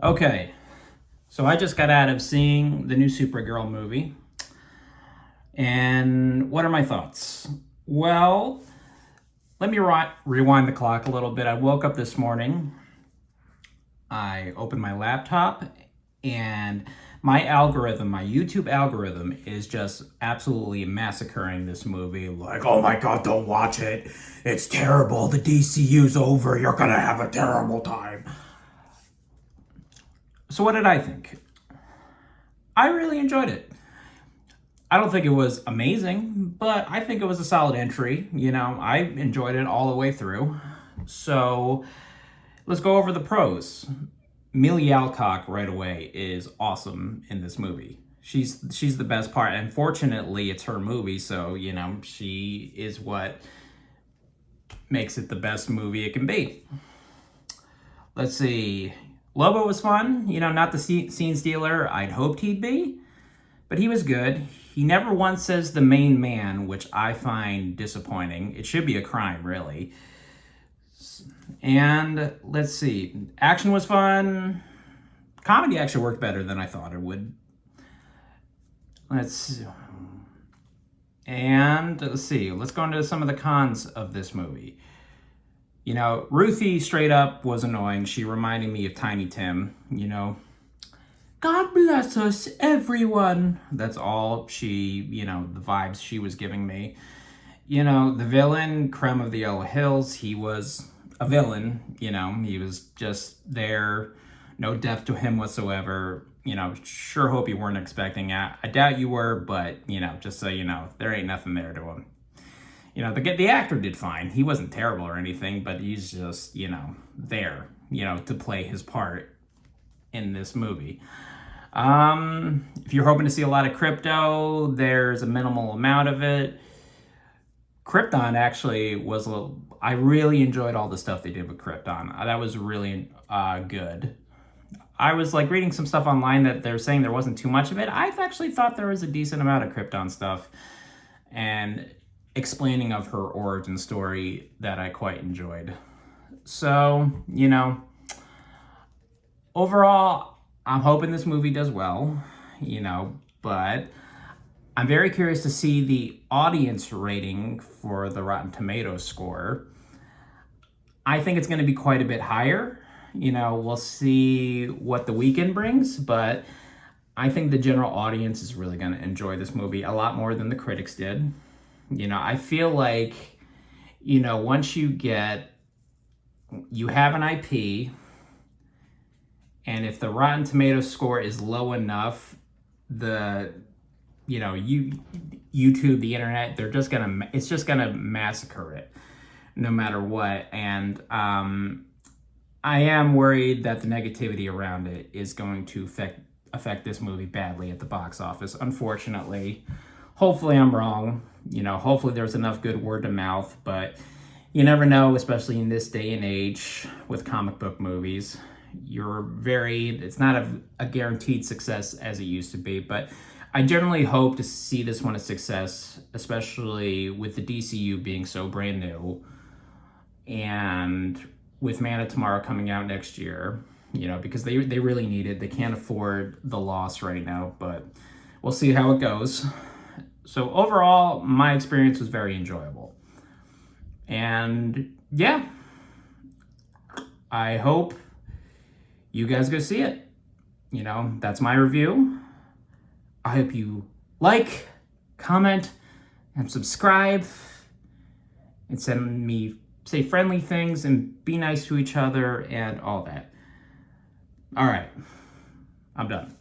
Okay, so I just got out of seeing the new Supergirl movie. And what are my thoughts? Well, let me rewind the clock a little bit. I woke up this morning, I opened my laptop, and my YouTube algorithm, is just absolutely massacring this movie. Like, oh my god, don't watch it. It's terrible. The DCU's over. You're gonna have a terrible time. So what did I think? I really enjoyed it. I don't think it was amazing, but I think it was a solid entry. I enjoyed it all the way through. So let's go over the pros. Millie Alcock right away is awesome in this movie. She's the best part. And fortunately, it's her movie, so she is what makes it the best movie it can be. Let's see. Lobo was fun. Not the scene stealer I'd hoped he'd be, but he was good. He never once says the main man, which I find disappointing. It should be a crime, really. And let's see. Action was fun. Comedy actually worked better than I thought it would. Let's see. Let's go into some of the cons of this movie. Ruthie straight up was annoying. She reminded me of Tiny Tim, God bless us, everyone. That's all the vibes she was giving me. The villain, Creme of the Yellow Hills, he was a villain. He was just there. No depth to him whatsoever. Sure hope you weren't expecting that. I doubt you were, but, just so you know, there ain't nothing there to him. The actor did fine. He wasn't terrible or anything, but he's just, there, to play his part in this movie. If you're hoping to see a lot of Crypto, there's a minimal amount of it. Krypton actually was I really enjoyed all the stuff they did with Krypton. That was really good. I was reading some stuff online that they're saying there wasn't too much of it. I actually thought there was a decent amount of Krypton stuff and explaining of her origin story that I quite enjoyed. So, overall, I'm hoping this movie does well, but I'm very curious to see the audience rating for the Rotten Tomatoes score. I think it's going to be quite a bit higher. We'll see what the weekend brings, but I think the general audience is really going to enjoy this movie a lot more than the critics did. I feel like, once you have an IP, and if the Rotten Tomatoes score is low enough, YouTube, the internet, it's just gonna massacre it, no matter what. And I am worried that the negativity around it is going to affect this movie badly at the box office. Unfortunately, hopefully I'm wrong. Hopefully there's enough good word of mouth, but you never know, especially in this day and age with comic book movies. It's not a guaranteed success as it used to be, but I generally hope to see this one a success, especially with the DCU being so brand new and with Man of Tomorrow coming out next year, because they really need it. They can't afford the loss right now, but we'll see how it goes. So overall, my experience was very enjoyable. And yeah, I hope you guys go see it. That's my review. I hope you like, comment, and subscribe, and say friendly things and be nice to each other and all that. All right, I'm done.